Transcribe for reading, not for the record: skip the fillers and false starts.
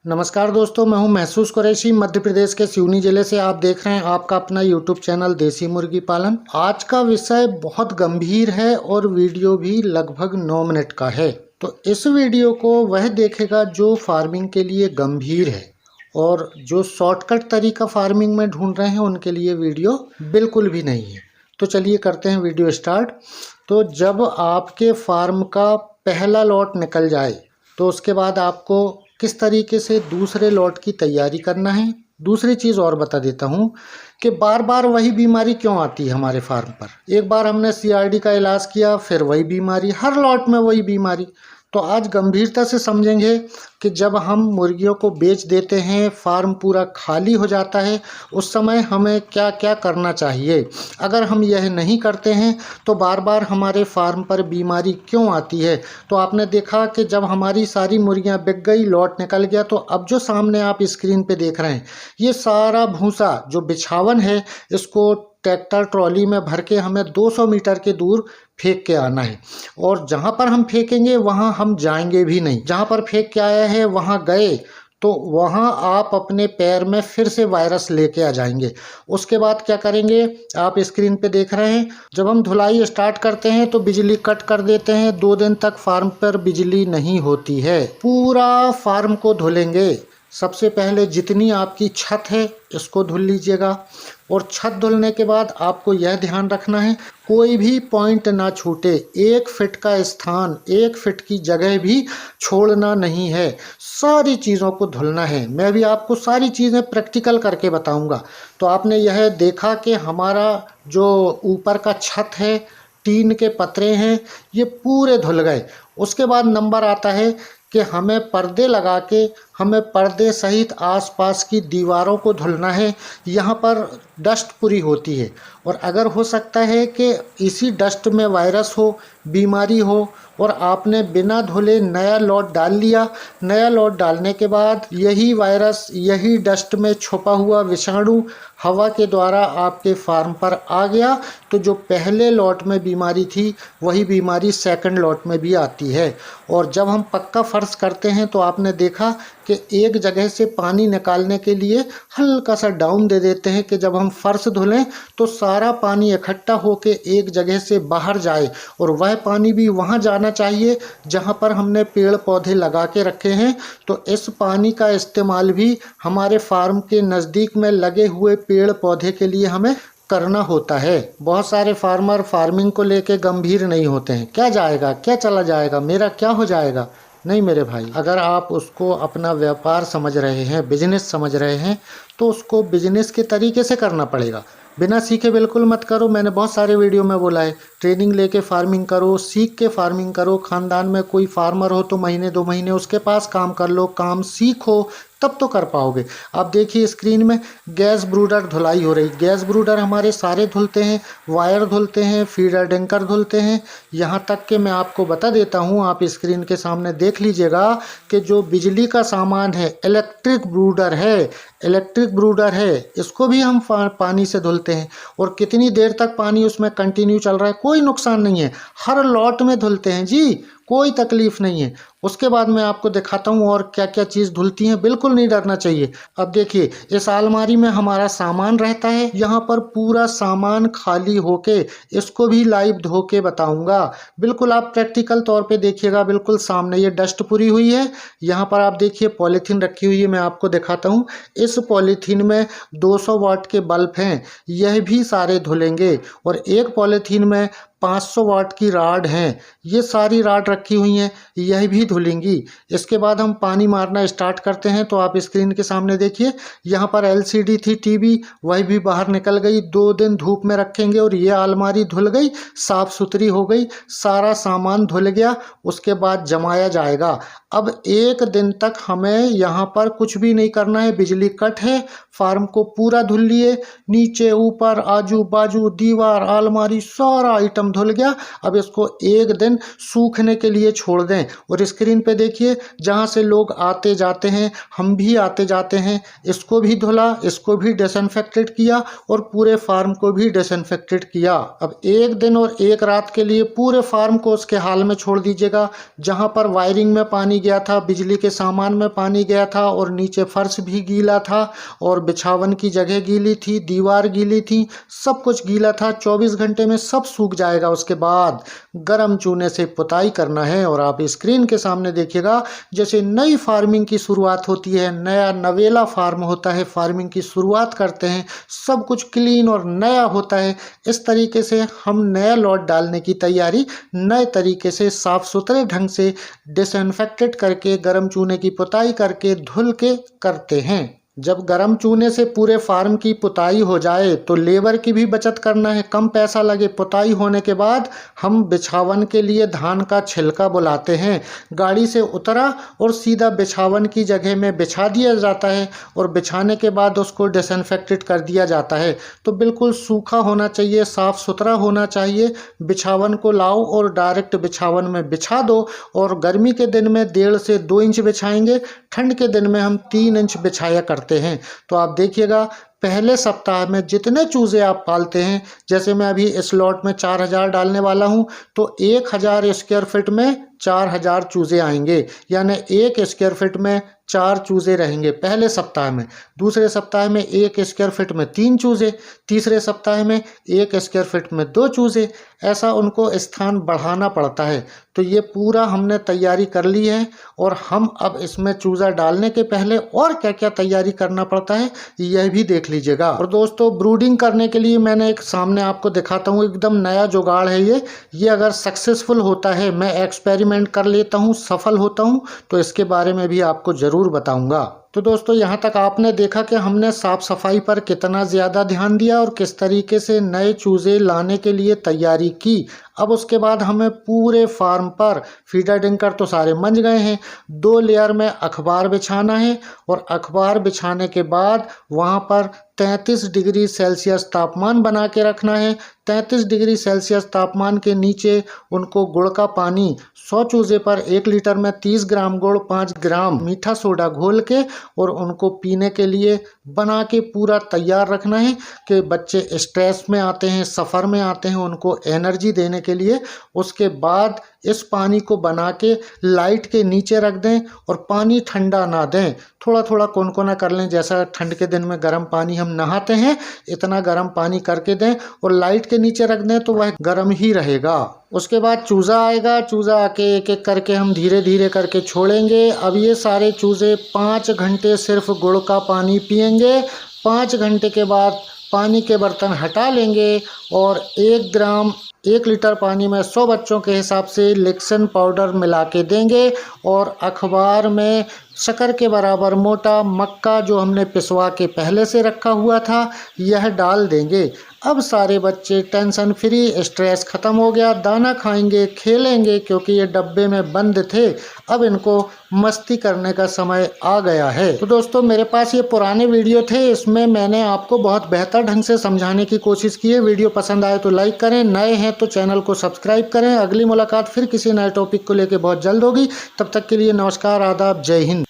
नमस्कार दोस्तों, मैं हूं महसूस कुरैशी। मध्य प्रदेश के सिवनी जिले से आप देख रहे हैं आपका अपना यूट्यूब चैनल देसी मुर्गी पालन। आज का विषय बहुत गंभीर है और वीडियो भी लगभग 9 मिनट का है। तो इस वीडियो को वह देखेगा जो फार्मिंग के लिए गंभीर है, और जो शॉर्टकट तरीका फार्मिंग में ढूंढ रहे हैं उनके लिए वीडियो बिल्कुल भी नहीं है। तो चलिए करते हैं वीडियो स्टार्ट। तो जब आपके फार्म का पहला लॉट निकल जाए तो उसके बाद आपको किस तरीके से दूसरे लॉट की तैयारी करना है। दूसरी चीज़ और बता देता हूँ कि बार बार वही बीमारी क्यों आती है हमारे फार्म पर। एक बार हमने CRD का इलाज किया, फिर वही बीमारी, हर लॉट में वही बीमारी। तो आज गंभीरता से समझेंगे कि जब हम मुर्गियों को बेच देते हैं, फार्म पूरा खाली हो जाता है, उस समय हमें क्या क्या करना चाहिए। अगर हम यह नहीं करते हैं तो बार बार हमारे फार्म पर बीमारी क्यों आती है। तो आपने देखा कि जब हमारी सारी मुर्गियां बिक गई, लॉट निकल गया, तो अब जो सामने आप स्क्रीन पे देख रहे हैं ये सारा भूसा जो बिछावन है, इसको ट्रैक्टर ट्रॉली में भर के हमें 200 मीटर के दूर फेंक के आना है। और जहाँ पर हम फेंकेंगे वहाँ हम जाएंगे भी नहीं। जहाँ पर फेंक के आया है वहाँ गए तो वहाँ आप अपने पैर में फिर से वायरस लेके आ जाएंगे। उसके बाद क्या करेंगे, आप स्क्रीन पे देख रहे हैं, जब हम धुलाई स्टार्ट करते हैं तो बिजली कट कर देते हैं। 2 दिन तक फार्म पर बिजली नहीं होती है। पूरा फार्म को धुलेंगे। सबसे पहले जितनी आपकी छत है इसको धुल लीजिएगा, और छत धुलने के बाद आपको यह ध्यान रखना है कोई भी पॉइंट ना छूटे। 1 फीट का स्थान, 1 फीट की जगह भी छोड़ना नहीं है। सारी चीज़ों को धुलना है। मैं भी आपको सारी चीज़ें प्रैक्टिकल करके बताऊंगा। तो आपने यह देखा कि हमारा जो ऊपर का छत है, टीन के पतरे हैं, ये पूरे धुल गए। उसके बाद नंबर आता है कि हमें पर्दे लगा के, हमें पर्दे सहित आसपास की दीवारों को धुलना है। यहाँ पर डस्ट पूरी होती है, और अगर हो सकता है कि इसी डस्ट में वायरस हो, बीमारी हो, और आपने बिना धुले नया लॉट डाल लिया। नया लॉट डालने के बाद यही वायरस, यही डस्ट में छुपा हुआ विषाणु हवा के द्वारा आपके फार्म पर आ गया, तो जो पहले लॉट में बीमारी थी वही बीमारी सेकंड लॉट में भी आती है। और जब हम पक्का फर्श करते हैं तो आपने देखा कि एक जगह से पानी निकालने के लिए हल्का सा डाउन दे देते हैं कि जब हम फर्श धुलें तो सारा पानी इकट्ठा होके एक जगह से बाहर जाए, और वह पानी भी वहाँ जाना चाहिए जहाँ पर हमने पेड़ पौधे लगा के रखे हैं। तो इस पानी का इस्तेमाल भी हमारे फार्म के नज़दीक में लगे हुए पेड़ पौधे के लिए हमें करना होता है। बहुत सारे फार्मर फार्मिंग को लेके गंभीर नहीं होते हैं। क्या जाएगा, क्या चला जाएगा, मेरा क्या हो जाएगा। नहीं मेरे भाई, अगर आप उसको अपना व्यापार समझ रहे हैं, बिजनेस समझ रहे हैं, तो उसको बिजनेस के तरीके से करना पड़ेगा। बिना सीखे बिल्कुल मत करो। मैंने बहुत सारे वीडियो में बोला है, ट्रेनिंग लेके फार्मिंग करो, सीख के फार्मिंग करो। खानदान में कोई फार्मर हो तो महीने 2 महीने उसके पास काम कर लो, काम सीखो, तब तो कर पाओगे। आप देखिए स्क्रीन में गैस ब्रूडर धुलाई हो रही। गैस ब्रूडर हमारे सारे धुलते हैं, वायर धुलते हैं, फीडर डैंकर धुलते हैं। यहाँ तक कि मैं आपको बता देता हूँ, आप स्क्रीन के सामने देख लीजिएगा कि जो बिजली का सामान है, इलेक्ट्रिक ब्रूडर है, इलेक्ट्रिक ब्रूडर है, इसको भी हम पानी से धुलते हैं। और कितनी देर तक पानी उसमें कंटिन्यू चल रहा है, कोई नुकसान नहीं है। हर लॉट में धुलते हैं जी, कोई तकलीफ नहीं है। उसके बाद मैं आपको दिखाता हूँ और क्या क्या चीज़ धुलती हैं। बिल्कुल नहीं डरना चाहिए। अब देखिए इस अलमारी में हमारा सामान रहता है, यहाँ पर पूरा सामान खाली होके इसको भी लाइव धो के बताऊँगा। बिल्कुल आप प्रैक्टिकल तौर पे देखिएगा। बिल्कुल सामने ये डस्ट पूरी हुई है। यहाँ पर आप देखिए पॉलीथीन रखी हुई है, मैं आपको दिखाता हूँ। इस पॉलीथीन में 200 वाट के बल्ब हैं, यह भी सारे धुलेंगे। और एक पॉलीथीन में 500 वाट की राड हैं, ये सारी राड रखी हुई हैं, यह भी धुलेंगी। इसके बाद हम पानी मारना स्टार्ट करते हैं। तो आप स्क्रीन के सामने देखिए, यहाँ पर LCD थी टीवी, वह भी बाहर निकल गई। 2 दिन धूप में रखेंगे और ये अलमारी धुल गई, साफ सुथरी हो गई, सारा सामान धुल गया। उसके बाद जमाया जाएगा। अब 1 दिन तक हमें यहाँ पर कुछ भी नहीं करना है। बिजली कट है, फार्म को पूरा धुल लिए, नीचे ऊपर आजू बाजू दीवार अलमारी सारा आइटम फार्म धुल गया। अब इसको एक दिन सूखने के लिए छोड़ दें। और स्क्रीन पे देखिए, जहाँ से लोग आते जाते हैं, हम भी आते जाते हैं, इसको भी धुला, इसको भी डिसइंफेक्टेड किया और पूरे फार्म को भी डिसइंफेक्टेड किया। अब एक दिन और एक रात के लिए पूरे फार्म को उसके हाल में छोड़ दीजिएगा। जहाँ पर वायरिंग में पानी गया था, बिजली के सामान में पानी गया था और नीचे फर्श भी गीला था और बिछावन की जगह गीली थी, दीवार गीली थी, सब कुछ गीला था। 24 घंटे में सब सूख जाएगा। उसके बाद गर्म चूने से पुताई करना है। और आप स्क्रीन के सामने देखिएगा, जैसे नई फार्मिंग की शुरुआत होती है, नया नवेला फार्म होता है, फार्मिंग की शुरुआत करते हैं, सब कुछ क्लीन और नया होता है। इस तरीके से हम नया लॉट डालने की तैयारी नए तरीके से साफ सुथरे ढंग से डिसइंफेक्टेड करके, गर्म चूने की पुताई करके, धुल के करते हैं। जब गर्म चूने से पूरे फार्म की पुताई हो जाए तो लेबर की भी बचत करना है, कम पैसा लगे। पुताई होने के बाद हम बिछावन के लिए धान का छिलका बुलाते हैं। गाड़ी से उतरा और सीधा बिछावन की जगह में बिछा दिया जाता है और बिछाने के बाद उसको डिसइंफेक्टेड कर दिया जाता है। तो बिल्कुल सूखा होना चाहिए, साफ़ सुथरा होना चाहिए। बिछावन को लाओ और डायरेक्ट बिछावन में बिछा दो। और गर्मी के दिन में 1.5 से 2 इंच बिछाएंगे, ठंड के दिन में हम 3 इंच बिछाया करते हैं। तो आप देखिएगा, पहले सप्ताह में जितने चूजे आप पालते हैं, जैसे मैं अभी इस लॉट में 4000 डालने वाला हूं, तो 1000 स्क्वायर फीट में 4000 चूजे आएंगे, यानी 1 स्क्वायर फीट में 4 चूजे रहेंगे पहले सप्ताह में। दूसरे सप्ताह में 1 स्क्वायर फीट में 3 चूजे, तीसरे सप्ताह में 1 स्क्वायर फीट में 2 चूजे। ऐसा उनको स्थान बढ़ाना पड़ता है। तो ये पूरा हमने तैयारी कर ली है और हम अब इसमें चूजा डालने के पहले और क्या क्या तैयारी करना पड़ता है यह भी देख लीजिएगा। और दोस्तों, ब्रूडिंग करने के लिए मैंने एक सामने आपको दिखाता हूँ, एकदम नया जुगाड़ है ये अगर सक्सेसफुल होता है, मैं एक्सपेरिमेंट कर लेता हूँ, सफल होता हूँ, तो इसके बारे में भी आपको ज़रूर बताऊँगा। तो दोस्तों, यहाँ तक आपने देखा कि हमने साफ़ सफाई पर कितना ज़्यादा ध्यान दिया और किस तरीके से नए चूजे लाने के लिए तैयारी की। अब उसके बाद हमें पूरे फार्म पर, फीडर डिंकर तो सारे मंज गए हैं, 2 लेयर में अखबार बिछाना है। और अखबार बिछाने के बाद वहाँ पर 33 डिग्री सेल्सियस तापमान बना के रखना है। 33 डिग्री सेल्सियस तापमान के नीचे उनको गुड़ का पानी, 100 चूजे पर 1 लीटर में 30 ग्राम गुड़, 5 ग्राम मीठा सोडा घोल के और उनको पीने के लिए बना के पूरा तैयार रखना है। कि बच्चे स्ट्रेस में आते हैं, सफ़र में आते हैं, उनको एनर्जी देने के लिए। उसके बाद इस पानी को बना के लाइट के नीचे रख दें और पानी ठंडा ना दें, थोड़ा थोड़ा कोनकोना कर लें। जैसा ठंड के दिन में गर्म पानी हम नहाते हैं, इतना गर्म पानी करके दें और लाइट के नीचे रख दें तो वह गर्म ही रहेगा। उसके बाद चूज़ा आएगा, चूज़ा आके एक एक करके हम धीरे धीरे करके छोड़ेंगे। अब ये सारे चूज़े 5 घंटे सिर्फ गुड़ का पानी पिएंगे। 5 घंटे के बाद पानी के बर्तन हटा लेंगे और 1 लीटर पानी में 100 बच्चों के हिसाब से लेक्सन पाउडर मिला के देंगे। और अखबार में शक्कर के बराबर मोटा मक्का जो हमने पिसवा के पहले से रखा हुआ था, यह डाल देंगे। अब सारे बच्चे टेंशन फ्री, स्ट्रेस ख़त्म हो गया, दाना खाएंगे, खेलेंगे, क्योंकि ये डब्बे में बंद थे। अब इनको मस्ती करने का समय आ गया है। तो दोस्तों, मेरे पास ये पुराने वीडियो थे, इसमें मैंने आपको बहुत बेहतर ढंग से समझाने की कोशिश की है। वीडियो पसंद आए तो लाइक करें, नए हैं तो चैनल को सब्सक्राइब करें। अगली मुलाकात फिर किसी नए टॉपिक को लेकर बहुत जल्द होगी। तब तक के लिए नमस्कार, आदाब, जय हिंद।